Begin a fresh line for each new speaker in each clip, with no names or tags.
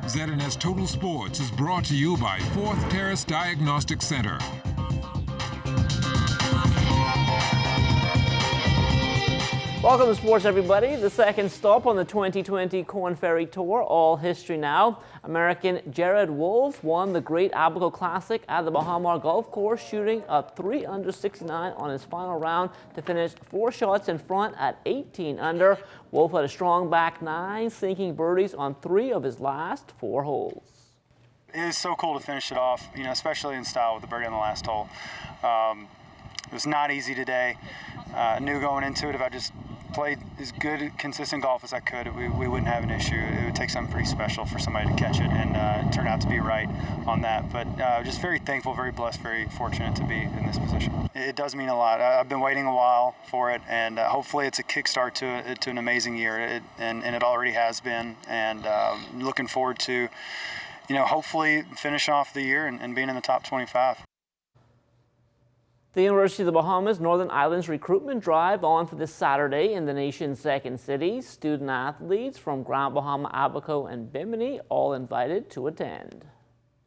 ZNS Total Sports is brought to you by Fourth Terrace Diagnostic Center.
Welcome to sports, everybody. The second stop on the 2020 Corn Ferry Tour, all history now. American Jared Wolfe won the Great Abaco Classic at the Bahamas Golf Course, shooting a 3 under 69 on his final round to finish 4 shots in front at 18 under. Wolfe had a strong back 9, sinking birdies on 3 of his last 4 holes.
It was so cool to finish it off, especially in style with the birdie on the last hole. It was not easy today. Knew going into it, if I just played as good, consistent golf as I could, we wouldn't have an issue. It would take something pretty special for somebody to catch it, and it turned out to be right on that. But just very thankful, very blessed, very fortunate to be in this position. It does mean a lot. I've been waiting a while for it, and hopefully it's a kickstart to an amazing year, and it already has been. And looking forward to, hopefully finishing off the year and being in the top 25.
The University of the Bahamas Northern Islands recruitment drive on for this Saturday in the nation's second city. Student athletes from Grand Bahama, Abaco, and Bimini all invited to attend.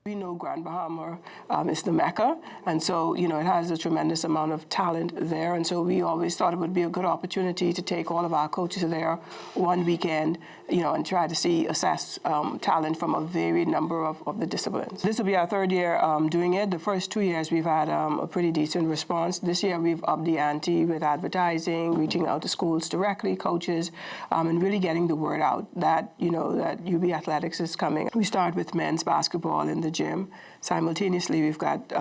We know Grand Bahama is the Mecca, and so, it has a tremendous amount of talent there, and so we always thought it would be a good opportunity to take all of our coaches there one weekend, and try to assess talent from a varied number of the disciplines. This will be our 3rd year doing it. The first 2 years we've had a pretty decent response. This year we've upped the ante with advertising, reaching out to schools directly, coaches, and really getting the word out that, that UB Athletics is coming. We start with men's basketball in the gym. Simultaneously, we've got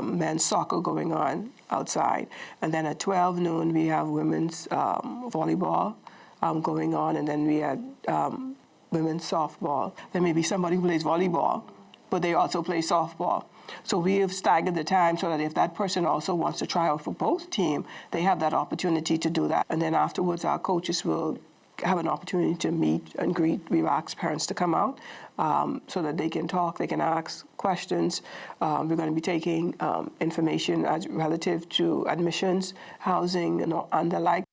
men's soccer going on outside. And then at 12 noon, we have women's volleyball going on. And then we had women's softball. There may be somebody who plays volleyball, but they also play softball. So we have staggered the time so that if that person also wants to try out for both teams, they have that opportunity to do that. And then afterwards, our coaches will have an opportunity to meet and greet. We've asked parents to come out so that they can talk, they can ask questions. We're going to be taking information as relative to admissions, housing, and the like.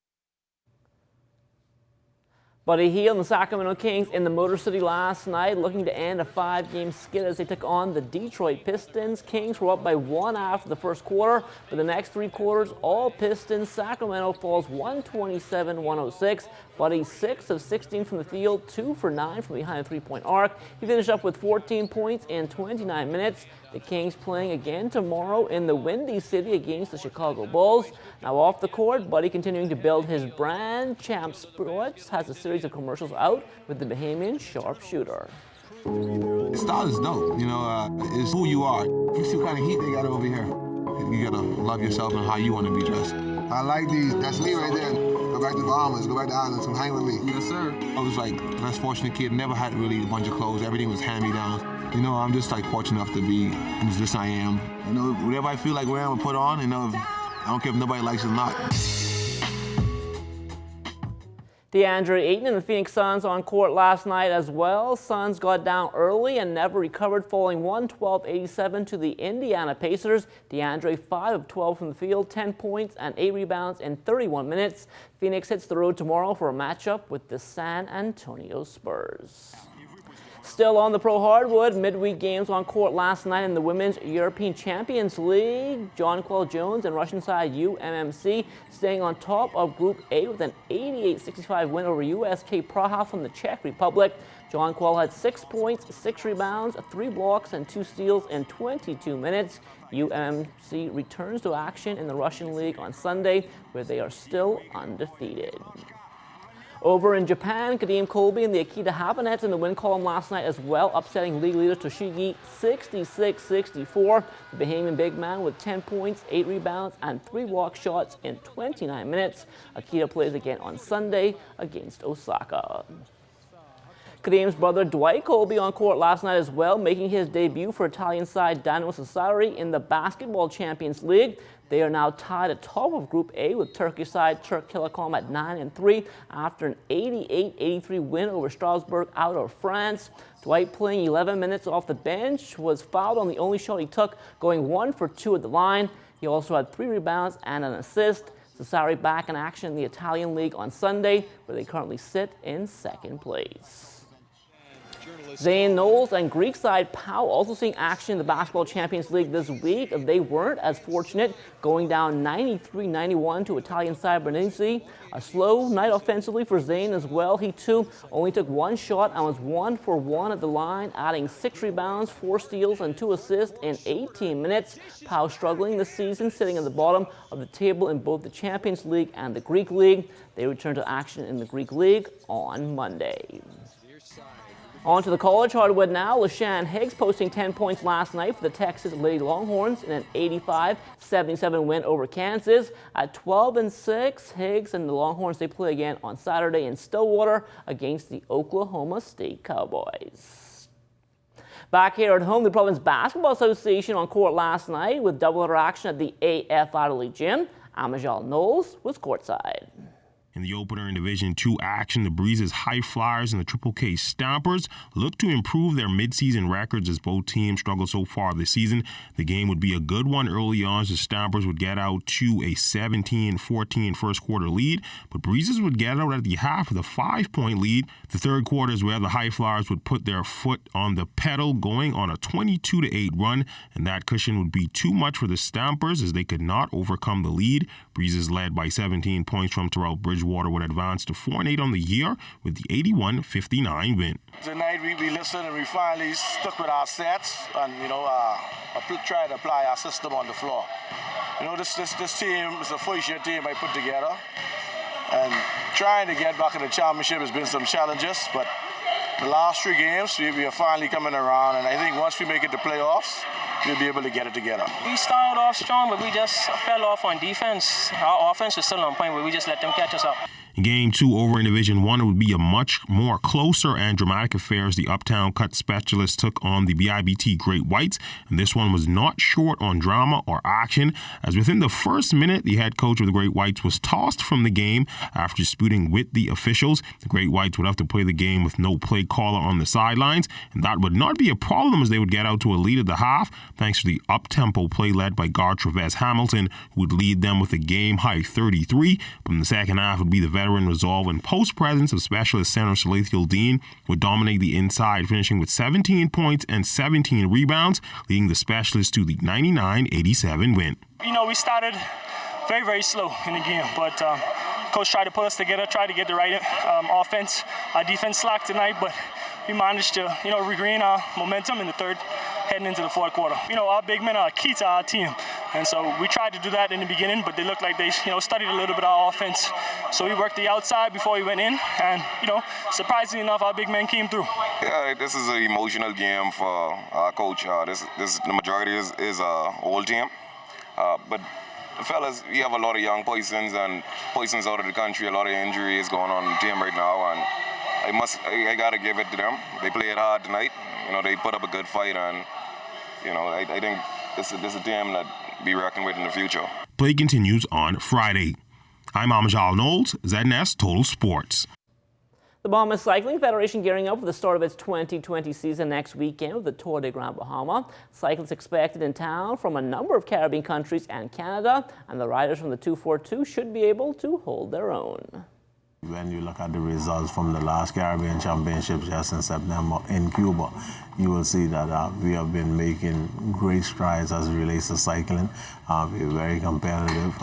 Buddy Hield and the Sacramento Kings in the Motor City last night, looking to end a 5-game skid as they took on the Detroit Pistons. Kings were up by 1 after the first quarter, but the next 3 quarters, all Pistons. Sacramento falls 127-106. Buddy 6 of 16 from the field, 2 for 9 from behind the 3-point arc. He finished up with 14 points in 29 minutes. The Kings playing again tomorrow in the Windy City against the Chicago Bulls. Now off the court, Buddy continuing to build his brand. Champ Sports has a series of commercials out with the Bahamian sharpshooter.
Style is dope, it's who you are. You see what kind of heat they got over here. You gotta love yourself and how you want to be dressed.
I like these. That's me right there. Go back to the Bahamas, go back to the islands, come hang with me.
Yes, sir. I was like a less fortunate kid, never had really a bunch of clothes. Everything was hand-me-downs. I'm just fortunate enough to be as this I am. Whatever I feel like wearing, I put on, I don't care if nobody likes it or not.
DeAndre Ayton and the Phoenix Suns on court last night as well. Suns got down early and never recovered, falling 112-87 to the Indiana Pacers. DeAndre 5 of 12 from the field, 10 points and 8 rebounds in 31 minutes. Phoenix hits the road tomorrow for a matchup with the San Antonio Spurs. Still on the pro hardwood, midweek games on court last night in the Women's European Champions League. Jonquil Jones and Russian side UMMC staying on top of Group A with an 88-65 win over USK Praha from the Czech Republic. Jonquil had 6 points, 6 rebounds, 3 blocks, and 2 steals in 22 minutes. UMMC returns to action in the Russian League on Sunday, where they are still undefeated. Over in Japan, Kadeem Colby and the Akita Habanets in the win column last night as well, upsetting league leader Toshigi 66-64. The Bahamian big man with 10 points, 8 rebounds, and 3 block shots in 29 minutes. Akita plays again on Sunday against Osaka. Kadeem's brother Dwight Colby on court last night as well, making his debut for Italian side Dynamo Sassari in the Basketball Champions League. They are now tied atop of Group A with Turkish side Turk Telecom at 9-3 after an 88-83 win over Strasbourg out of France. Dwight, playing 11 minutes off the bench, was fouled on the only shot he took, going 1 for 2 at the line. He also had 3 rebounds and an assist. Sassari back in action in the Italian League on Sunday, where they currently sit in second place. Zane Knowles and Greek side POW also seeing action in the Basketball Champions League this week. They weren't as fortunate, going down 93-91 to Italian side Brindisi. A slow night offensively for Zane as well. He too only took one shot and was 1 for 1 at the line, adding 6 rebounds, 4 steals, and 2 assists in 18 minutes. POW struggling this season, sitting at the bottom of the table in both the Champions League and the Greek League. They return to action in the Greek League on Monday. On to the college hardwood now. LaShawn Higgs posting 10 points last night for the Texas Lady Longhorns in an 85-77 win over Kansas. At 12-6, Higgs and the Longhorns, they play again on Saturday in Stillwater against the Oklahoma State Cowboys. Back here at home, the Province Basketball Association on court last night with doubleheader action at the AF Adelaide Gym. Amajal Knowles was courtside.
In the opener in Division II action, the Breezes High Flyers and the Triple K Stampers look to improve their midseason records as both teams struggle so far this season. The game would be a good one early on as the Stampers would get out to a 17-14 first quarter lead, but Breezes would get out at the half with a 5-point lead. The third quarter is where the High Flyers would put their foot on the pedal, going on a 22-8 run, and that cushion would be too much for the Stampers as they could not overcome the lead. Breezes led by 17 points from Terrell Bridgewater would advance to 4-8 on the year with the 81-59 win.
Tonight we listened and we finally stuck with our sets and, tried to apply our system on the floor. This team is a first-year team I put together, and trying to get back in the championship has been some challenges, but the last 3 games we are finally coming around, and I think once we make it to playoffs, we'll be able to get it together.
We started off strong, but we just fell off on defense. Our offense was still on point, but we just let them catch us up.
In Game 2 over in Division 1, it would be a much more closer and dramatic affair as the Uptown Cut Specialists took on the BIBT Great Whites, and this one was not short on drama or action, as within the first minute, the head coach of the Great Whites was tossed from the game after disputing with the officials. The Great Whites would have to play the game with no play caller on the sidelines, and that would not be a problem as they would get out to a lead at the half, thanks to the up-tempo play led by guard Travis Hamilton, who would lead them with a game-high 33, but in the second half would be the veteran resolve and post-presence of specialist center Salathiel Dean would dominate the inside, finishing with 17 points and 17 rebounds, leading the specialists to the 99-87 win.
We started very, very slow in the game, but coach tried to put us together, tried to get the right offense. Our defense slacked tonight, but we managed to, regain our momentum in the third, heading into the fourth quarter. Our big men are key to our team, and so we tried to do that in the beginning, but they looked like they, studied a little bit of our offense. So we worked the outside before we went in, and, surprisingly enough, our big men came through.
Yeah, this is an emotional game for our coach. The majority is old team, but the fellas, we have a lot of young poisons and poisons out of the country. A lot of injuries going on in the team right now, and I gotta give it to them. They played hard tonight. They put up a good fight, and I think this is a team that be reckoned with in the future.
Play continues on Friday. I'm Amajal Knowles, ZNS Total Sports.
The Bahamas Cycling Federation gearing up for the start of its 2020 season next weekend with the Tour de Grand Bahama. Cyclists expected in town from a number of Caribbean countries and Canada, and the riders from the 242 should be able to hold their own.
When you look at the results from the last Caribbean Championships just in September in Cuba, you will see that we have been making great strides as it relates to cycling. We're very competitive.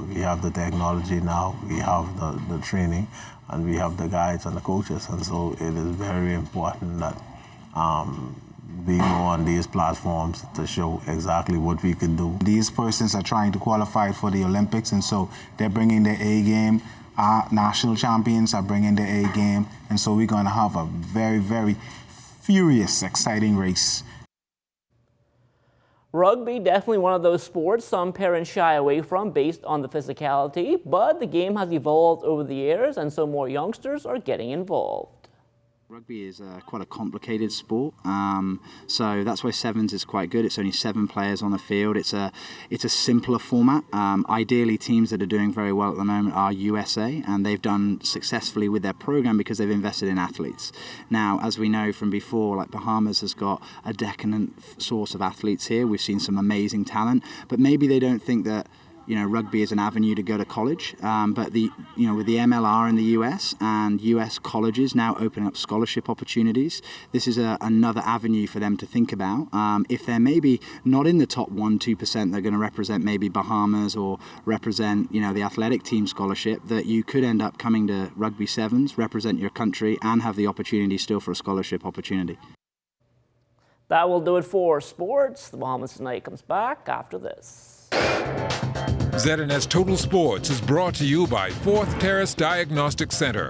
We have the technology now, we have the training, and we have the guides and the coaches. And so it is very important that we go on these platforms to show exactly what we can do.
These persons are trying to qualify for the Olympics, and so they're bringing their A game. Our national champions are bringing their A game, and so we're going to have a very, very furious, exciting race.
Rugby, definitely one of those sports some parents shy away from based on the physicality, but the game has evolved over the years, and so more youngsters are getting involved.
Rugby is quite a complicated sport, so that's why sevens is quite good. It's only 7 players on the field. It's a simpler format. Ideally, teams that are doing very well at the moment are USA, and they've done successfully with their program because they've invested in athletes. Now, as we know from before, like Bahamas has got a decadent source of athletes here. We've seen some amazing talent, but maybe they don't think that rugby is an avenue to go to college. But with the MLR in the US and US colleges now opening up scholarship opportunities, this is another avenue for them to think about. If they're maybe not in the top 1-2%, they're going to represent maybe Bahamas or represent, the athletic team scholarship, that you could end up coming to Rugby Sevens, represent your country, and have the opportunity still for a scholarship opportunity.
That will do it for sports. The Bahamas Tonight comes back after this.
ZNS Total Sports is brought to you by 4th Terrace Diagnostic Center.